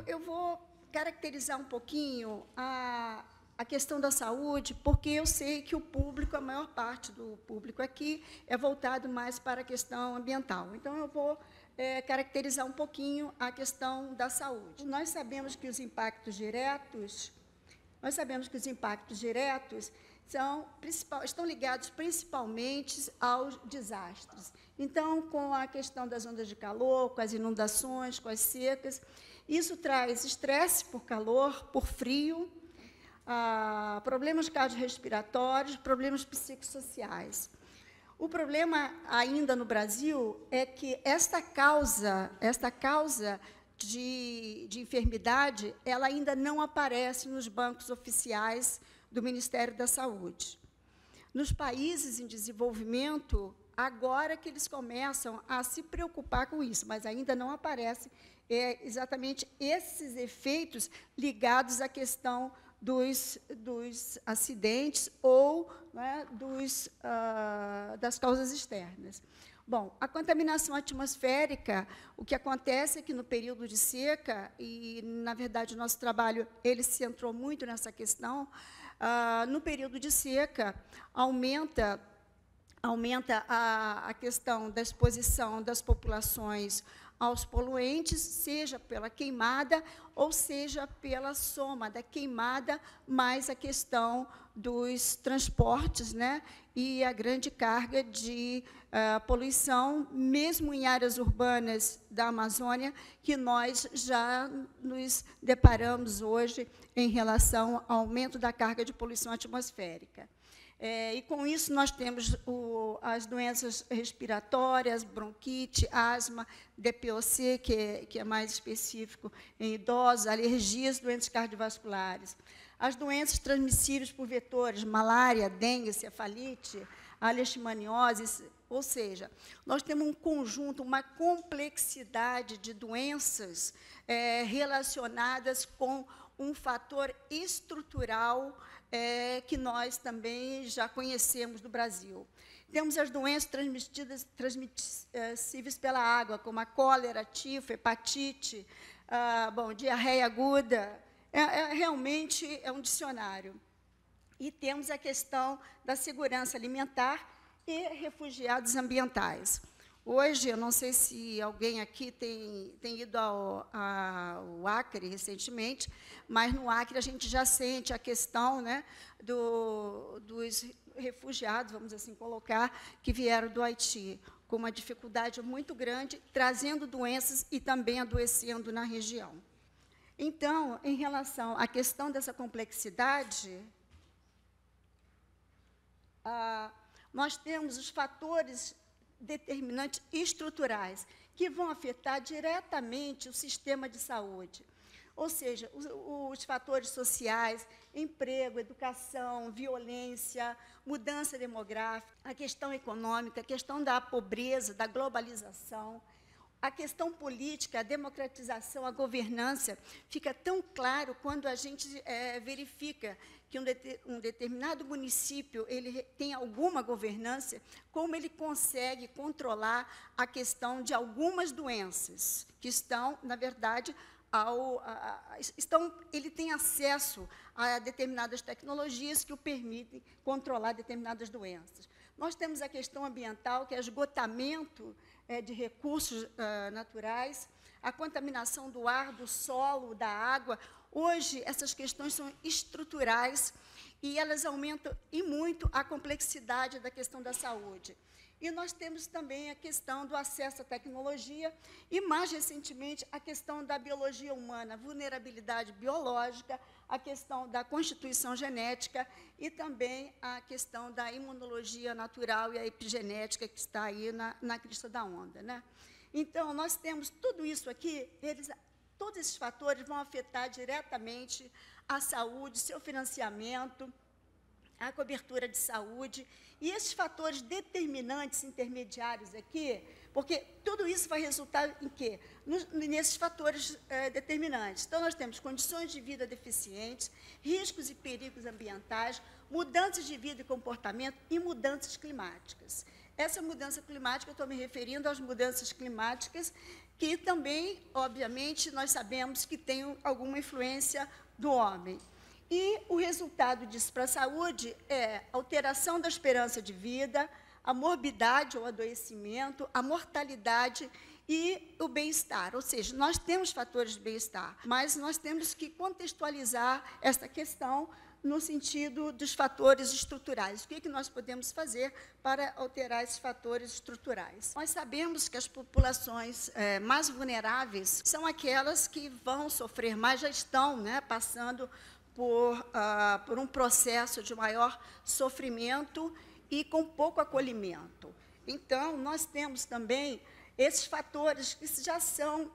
Eu vou caracterizar um pouquinho a questão da saúde, porque eu sei que o público, a maior parte do público aqui, é voltado mais para a questão ambiental. Então, eu vou caracterizar um pouquinho a questão da saúde. Nós sabemos que os impactos diretos estão ligados principalmente aos desastres. Então, com a questão das ondas de calor, com as inundações, com as secas, isso traz estresse por calor, por frio, problemas cardiorrespiratórios, problemas psicossociais. O problema ainda no Brasil é que esta causa de enfermidade, ela ainda não aparece nos bancos oficiais do Ministério da Saúde. Nos países em desenvolvimento, agora que eles começam a se preocupar com isso, mas ainda não aparece exatamente esses efeitos ligados à questão dos acidentes ou, né, das causas externas. Bom, a contaminação atmosférica, o que acontece é que no período de seca, e, na verdade, o nosso trabalho ele se centrou muito nessa questão, no período de seca, aumenta a questão da exposição das populações aos poluentes, seja pela queimada ou seja pela soma da queimada mais a questão dos transportes, né, e a grande carga de poluição, mesmo em áreas urbanas da Amazônia, que nós já nos deparamos hoje em relação ao aumento da carga de poluição atmosférica. E, com isso, nós temos as doenças respiratórias, bronquite, asma, DPOC, que é mais específico em idosos, alergias, doenças cardiovasculares. As doenças transmissíveis por vetores, malária, dengue, cefalite, a leishmaniose, ou seja, nós temos um conjunto, uma complexidade de doenças relacionadas com um fator estrutural que nós também já conhecemos do Brasil. Temos as doenças transmissíveis pela água, como a cólera, tifo, hepatite, diarreia aguda. Realmente é um dicionário. E temos a questão da segurança alimentar e refugiados ambientais. Hoje, eu não sei se alguém aqui tem ido ao Acre recentemente, mas no Acre a gente já sente a questão, né, dos refugiados, vamos assim colocar, que vieram do Haiti, com uma dificuldade muito grande, trazendo doenças e também adoecendo na região. Então, em relação à questão dessa complexidade, nós temos os fatores determinantes estruturais que vão afetar diretamente o sistema de saúde. Ou seja, os fatores sociais, emprego, educação, violência, mudança demográfica, a questão econômica, a questão da pobreza, da globalização, a questão política, a democratização, a governança, fica tão claro quando a gente verifica que um determinado município ele tem alguma governança, como ele consegue controlar a questão de algumas doenças que estão, na verdade, ele tem acesso a determinadas tecnologias que o permitem controlar determinadas doenças. Nós temos a questão ambiental, que é esgotamento de recursos naturais, a contaminação do ar, do solo, da água. Hoje, essas questões são estruturais e elas aumentam e muito a complexidade da questão da saúde. E nós temos também a questão do acesso à tecnologia e, mais recentemente, a questão da biologia humana, vulnerabilidade biológica, a questão da constituição genética e também a questão da imunologia natural e a epigenética, que está aí na crista da onda, né? Então, nós temos tudo isso aqui, todos esses fatores vão afetar diretamente a saúde, seu financiamento, a cobertura de saúde, e esses fatores determinantes, intermediários aqui, porque tudo isso vai resultar em quê? Nesses fatores determinantes. Então, nós temos condições de vida deficientes, riscos e perigos ambientais, mudanças de vida e comportamento e mudanças climáticas. essa mudança climática, eu estou me referindo às mudanças climáticas, que também, obviamente, nós sabemos que tem alguma influência do homem. E o resultado disso para a saúde é alteração da esperança de vida, a morbidade ou adoecimento, a mortalidade e o bem-estar. Ou seja, nós temos fatores de bem-estar, mas nós temos que contextualizar essa questão no sentido dos fatores estruturais. O que nós podemos fazer para alterar esses fatores estruturais? Nós sabemos que as populações mais vulneráveis são aquelas que vão sofrer mais, já estão, né, passando por um processo de maior sofrimento e com pouco acolhimento. Então, nós temos também esses fatores que já são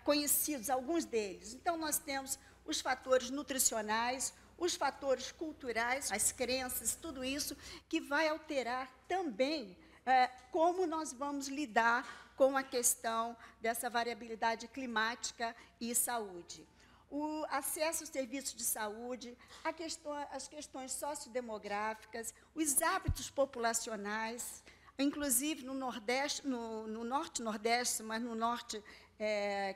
conhecidos, alguns deles. Então, nós temos os fatores nutricionais, os fatores culturais, as crenças, tudo isso que vai alterar também como nós vamos lidar com a questão dessa variabilidade climática e saúde. O acesso aos serviços de saúde, as questões sociodemográficas, os hábitos populacionais, inclusive no Nordeste, no Norte e Nordeste, mas no Norte,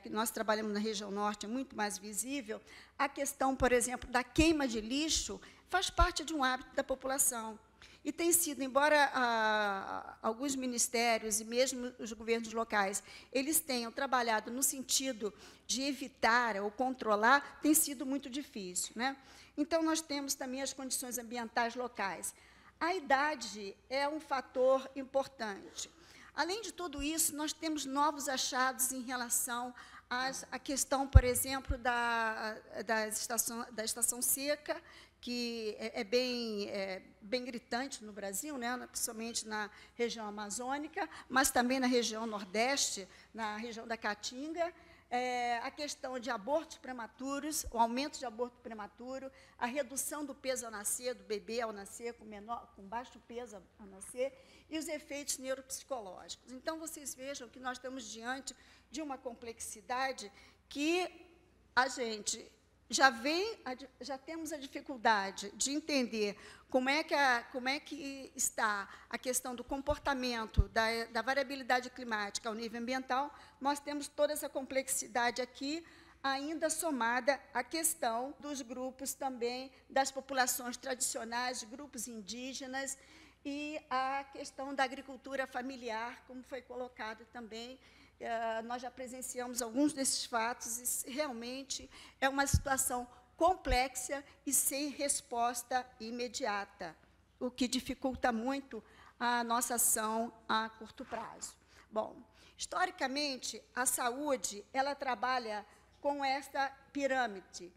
que nós trabalhamos na região Norte, é muito mais visível, a questão, por exemplo, da queima de lixo faz parte de um hábito da população. E tem sido, embora alguns ministérios e mesmo os governos locais, eles tenham trabalhado no sentido de evitar ou controlar, tem sido muito difícil, né? Então, nós temos também as condições ambientais locais. A idade é um fator importante. Além de tudo isso, nós temos novos achados em relação à questão, por exemplo, da estação seca, que é bem gritante no Brasil, né, principalmente na região amazônica, mas também na região Nordeste, na região da Caatinga, a questão de abortos prematuros, o aumento de aborto prematuro, a redução do peso ao nascer, do bebê ao nascer, com baixo peso ao nascer, e os efeitos neuropsicológicos. Então, vocês vejam que nós estamos diante de uma complexidade que a gente já temos a dificuldade de entender como é que está a questão do comportamento, da variabilidade climática ao nível ambiental. Nós temos toda essa complexidade aqui, ainda somada à questão dos grupos também, das populações tradicionais, grupos indígenas, e a questão da agricultura familiar, como foi colocado também. Nós já presenciamos alguns desses fatos e realmente é uma situação complexa e sem resposta imediata, o que dificulta muito a nossa ação a curto prazo. Bom, historicamente, a saúde ela trabalha com esta pirâmide,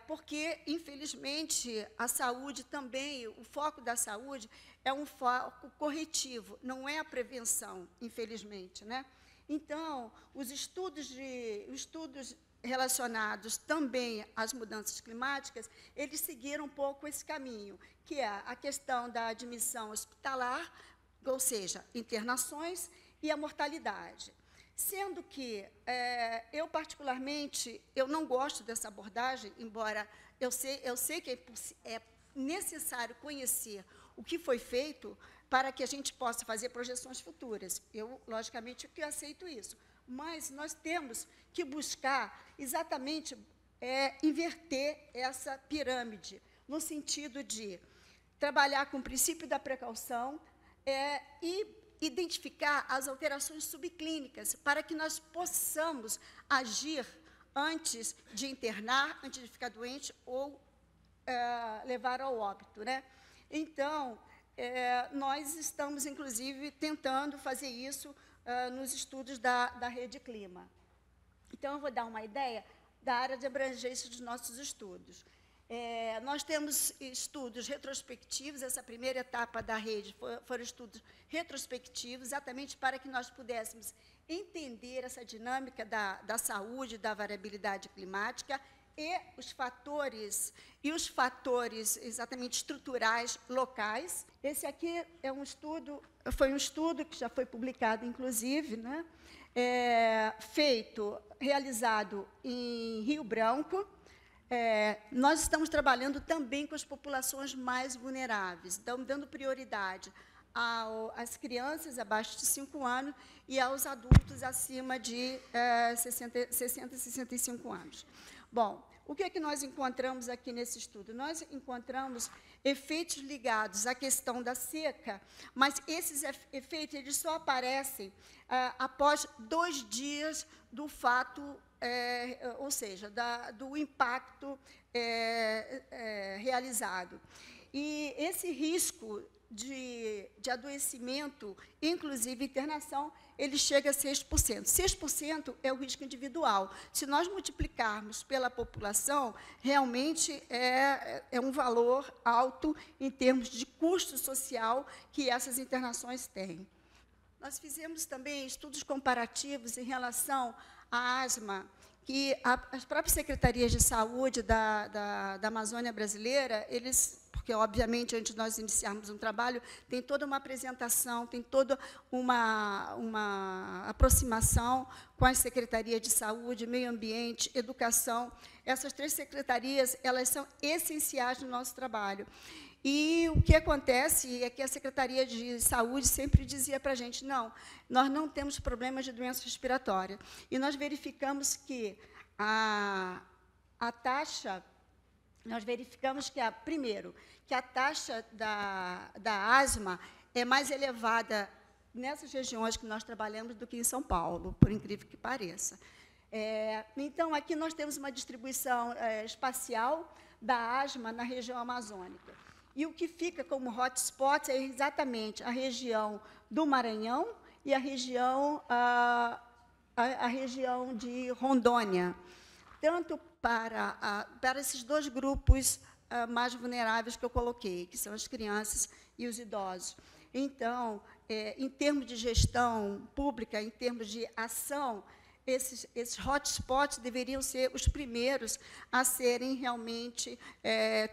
porque, infelizmente, a saúde também, o foco da saúde é um foco corretivo, não é a prevenção, infelizmente, né? Então, os estudos relacionados também às mudanças climáticas, eles seguiram um pouco esse caminho, que é a questão da admissão hospitalar, ou seja, internações, e a mortalidade. Sendo que, eu, particularmente, eu não gosto dessa abordagem, embora eu sei que é necessário conhecer o que foi feito para que a gente possa fazer projeções futuras. Eu, logicamente, que aceito isso. Mas nós temos que buscar exatamente inverter essa pirâmide, no sentido de trabalhar com o princípio da precaução e identificar as alterações subclínicas para que nós possamos agir antes de internar, antes de ficar doente ou levar ao óbito, né? Então, nós estamos, inclusive, tentando fazer isso nos estudos da Rede Clima. Então, eu vou dar uma ideia da área de abrangência dos nossos estudos. Nós temos estudos retrospectivos, essa primeira etapa da rede foram estudos retrospectivos, exatamente para que nós pudéssemos entender essa dinâmica da saúde, da variabilidade climática e os fatores exatamente estruturais locais. Esse aqui foi um estudo que já foi publicado, inclusive, né, realizado em Rio Branco. Nós estamos trabalhando também com as populações mais vulneráveis, então, dando prioridade às crianças abaixo de 5 anos e aos adultos acima de 60 e 65 anos. Bom, o que é que nós encontramos aqui nesse estudo? Nós encontramos efeitos ligados à questão da seca, mas esses efeitos eles só aparecem após 2 dias do fato, ou seja, do impacto realizado. E esse risco de adoecimento, inclusive internação, ele chega a 6%. 6% é o risco individual. Se nós multiplicarmos pela população, realmente é um valor alto em termos de custo social que essas internações têm. Nós fizemos também estudos comparativos em relação à asma, que as próprias secretarias de saúde da Amazônia brasileira, porque, obviamente, antes de nós iniciarmos um trabalho, tem toda uma apresentação, tem toda uma aproximação com as secretarias de saúde, meio ambiente, educação. Essas 3 secretarias, elas são essenciais no nosso trabalho. E o que acontece é que a Secretaria de Saúde sempre dizia para a gente, não, nós não temos problemas de doença respiratória. E nós verificamos que a taxa, primeiro, que a taxa da asma é mais elevada nessas regiões que nós trabalhamos do que em São Paulo, por incrível que pareça. Então, aqui nós temos uma distribuição espacial da asma na região amazônica. E o que fica como hotspot é exatamente a região do Maranhão e a região de Rondônia, tanto para esses 2 grupos mais vulneráveis que eu coloquei, que são as crianças e os idosos. Então, em termos de gestão pública, em termos de ação, esses hotspots deveriam ser os primeiros a serem realmente,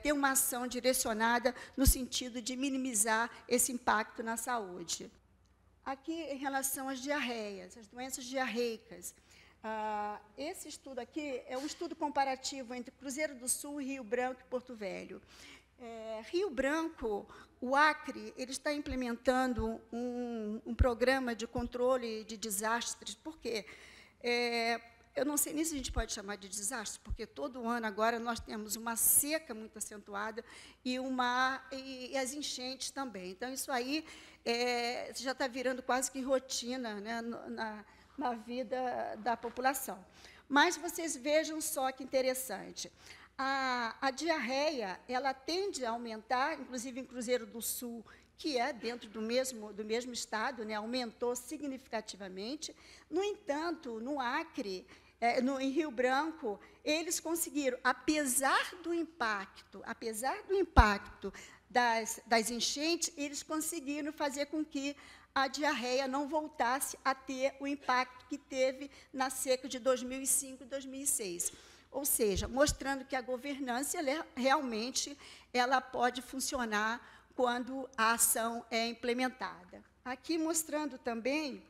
ter uma ação direcionada no sentido de minimizar esse impacto na saúde. Aqui, em relação às diarreias, as doenças diarreicas, esse estudo aqui é um estudo comparativo entre Cruzeiro do Sul, Rio Branco e Porto Velho. Rio Branco, o Acre, ele está implementando um programa de controle de desastres. Por quê? Eu não sei nem se a gente pode chamar de desastre, porque todo ano agora nós temos uma seca muito acentuada e as enchentes também. Então, isso aí já está virando quase que rotina, né, na vida da população. Mas vocês vejam só que interessante. A diarreia, ela tende a aumentar, inclusive em Cruzeiro do Sul, que é dentro do mesmo estado, né, aumentou significativamente. No entanto, no Acre, em Rio Branco, eles conseguiram, apesar do impacto das enchentes, eles conseguiram fazer com que a diarreia não voltasse a ter o impacto que teve na seca de 2005 e 2006. Ou seja, mostrando que a governança realmente ela pode funcionar quando a ação é implementada. Aqui mostra também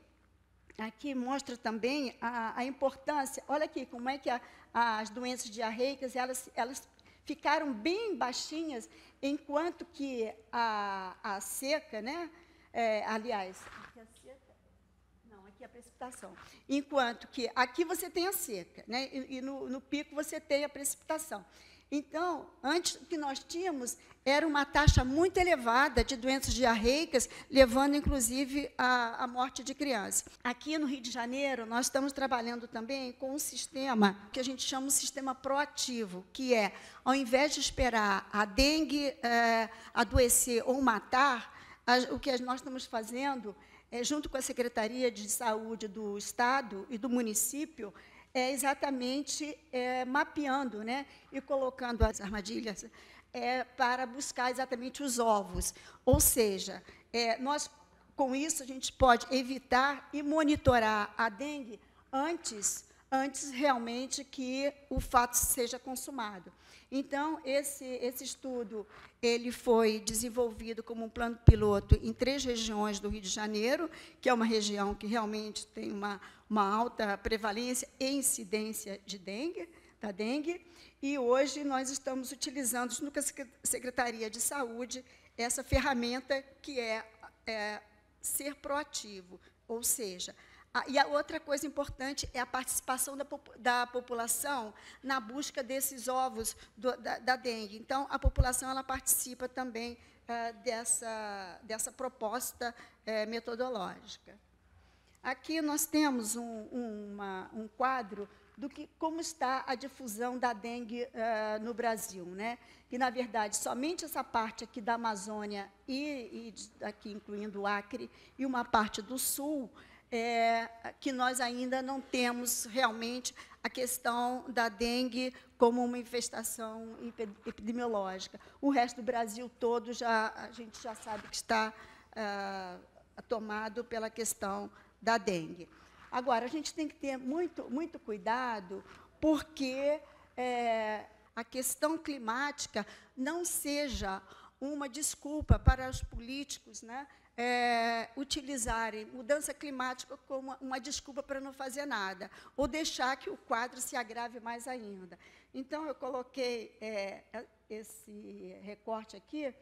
a importância, olha aqui como é que as doenças diarreicas, elas ficaram bem baixinhas, enquanto que a seca, né, aliás, aqui a seca, não, aqui a precipitação, enquanto que aqui você tem a seca, né, e no pico você tem a precipitação. Então, antes, o que nós tínhamos era uma taxa muito elevada de doenças diarreicas, levando, inclusive, à morte de crianças. Aqui no Rio de Janeiro, nós estamos trabalhando também com um sistema que a gente chama de sistema proativo, que é, ao invés de esperar a dengue adoecer ou matar, o que nós estamos fazendo, junto com a Secretaria de Saúde do Estado e do município, exatamente mapeando, né, e colocando as armadilhas para buscar exatamente os ovos. Ou seja, com isso, a gente pode evitar e monitorar a dengue antes realmente que o fato seja consumado. Então, esse estudo ele foi desenvolvido como um plano piloto em 3 regiões do Rio de Janeiro, que é uma região que realmente tem uma alta prevalência e incidência da dengue, e hoje nós estamos utilizando, junto com a Secretaria de Saúde, essa ferramenta que é ser proativo, ou seja, e a outra coisa importante é a participação da população na busca desses ovos da dengue. Então, a população ela participa também dessa proposta metodológica. Aqui nós temos um quadro como está a difusão da dengue no Brasil, né? E, na verdade, somente essa parte aqui da Amazônia, e aqui incluindo o Acre, e uma parte do Sul, que nós ainda não temos realmente a questão da dengue como uma infestação epidemiológica. O resto do Brasil todo a gente já sabe que está tomado pela questão da dengue. Agora, a gente tem que ter muito cuidado, porque a questão climática não seja uma desculpa para os políticos, né, utilizarem mudança climática como uma desculpa para não fazer nada, ou deixar que o quadro se agrave mais ainda. Então, eu coloquei esse recorte aqui.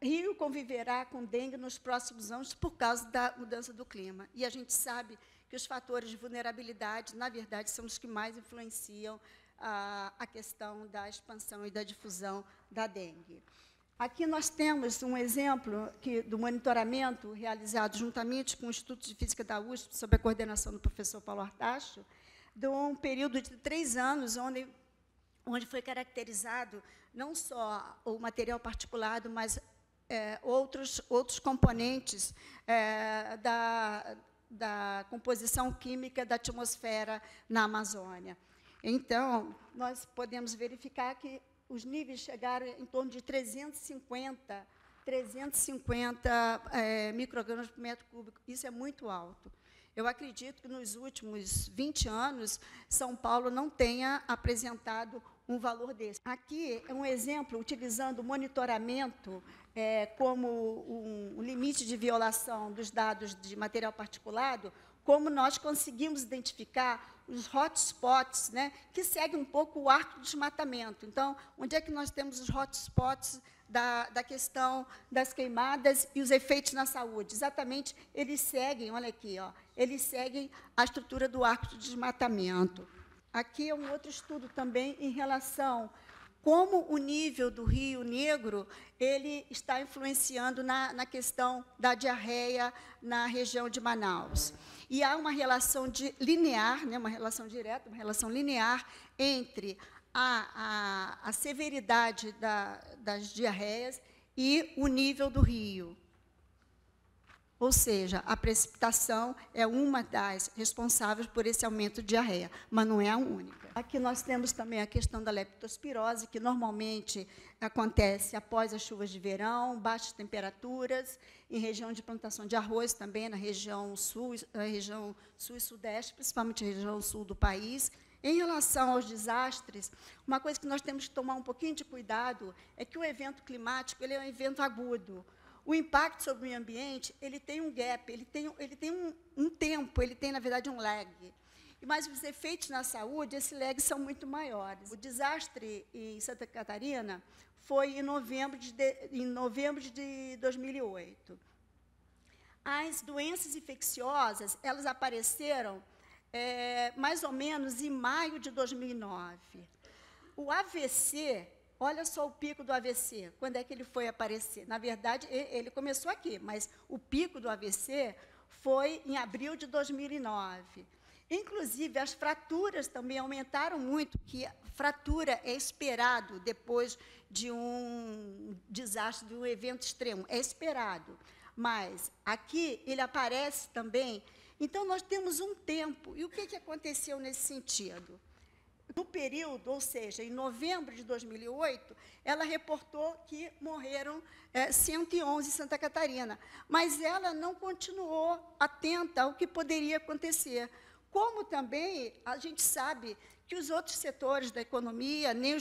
Rio conviverá com dengue nos próximos anos por causa da mudança do clima. E a gente sabe que os fatores de vulnerabilidade, na verdade, são os que mais influenciam a questão da expansão e da difusão da dengue. Aqui nós temos um exemplo do monitoramento realizado juntamente com o Instituto de Física da USP, sob a coordenação do professor Paulo Artacho, de um período de 3 anos, onde foi caracterizado não só o material particulado, mas outros componentes da composição química da atmosfera na Amazônia. Então, nós podemos verificar que os níveis chegaram em torno de 350 microgramas por metro cúbico. Isso é muito alto. Eu acredito que, nos últimos 20 anos, São Paulo não tenha apresentado um valor desse. Aqui é um exemplo, utilizando o monitoramento como um limite de violação dos dados de material particulado, como nós conseguimos identificar os hotspots, né, que seguem um pouco o arco de desmatamento. Então, onde é que nós temos os hotspots da questão das queimadas e os efeitos na saúde? Exatamente, eles seguem, olha aqui, eles seguem a estrutura do arco de desmatamento. Aqui é um outro estudo também em relação como o nível do Rio Negro ele está influenciando na questão da diarreia na região de Manaus. E há uma relação linear, né, uma relação direta, uma relação linear entre a severidade das diarreias e o nível do rio. Ou seja, a precipitação é uma das responsáveis por esse aumento de diarreia, mas não é a única. Aqui nós temos também a questão da leptospirose, que normalmente acontece após as chuvas de verão, baixas temperaturas, em região de plantação de arroz também, na região sul e sudeste, principalmente na região sul do país. Em relação aos desastres, uma coisa que nós temos que tomar um pouquinho de cuidado é que o evento climático ele é um evento agudo. O impacto sobre o meio ambiente ele tem um gap, ele tem um tempo, ele tem, na verdade, um lag. Mas os efeitos na saúde, esse lag são muito maiores. O desastre em Santa Catarina foi em novembro de 2008. As doenças infecciosas elas apareceram mais ou menos em maio de 2009. O AVC, olha só o pico do AVC, quando é que ele foi aparecer? Na verdade, ele começou aqui, mas o pico do AVC foi em abril de 2009. Inclusive, as fraturas também aumentaram muito, que fratura é esperado depois de um desastre, de um evento extremo, é esperado. Mas aqui ele aparece também. Então, nós temos um tempo. E o que aconteceu nesse sentido? No período, ou seja, em novembro de 2008, ela reportou que morreram 111 em Santa Catarina, mas ela não continuou atenta ao que poderia acontecer. Como também a gente sabe que os outros setores da economia, nem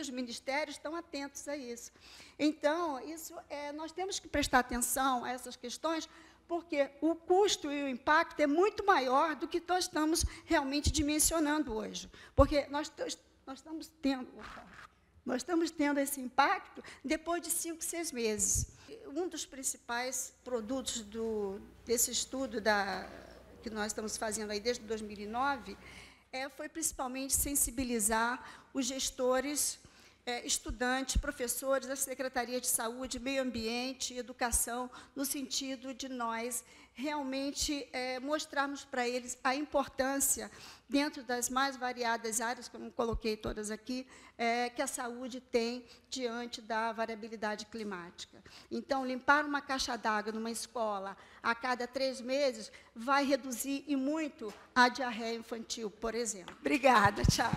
os ministérios estão atentos a isso. Então, nós temos que prestar atenção a essas questões, porque o custo e o impacto é muito maior do que nós estamos realmente dimensionando hoje. Porque nós estamos tendo... Nós estamos tendo esse impacto depois de 5, 6 meses. Um dos principais produtos desse estudo que nós estamos fazendo aí desde 2009 foi principalmente sensibilizar os gestores, estudantes, professores da Secretaria de Saúde, Meio Ambiente e Educação, no sentido de nós realmente mostrarmos para eles a importância, dentro das mais variadas áreas, que eu não coloquei todas aqui, que a saúde tem diante da variabilidade climática. Então, limpar uma caixa d'água numa escola a cada 3 meses vai reduzir e muito a diarreia infantil, por exemplo. Obrigada, tchau.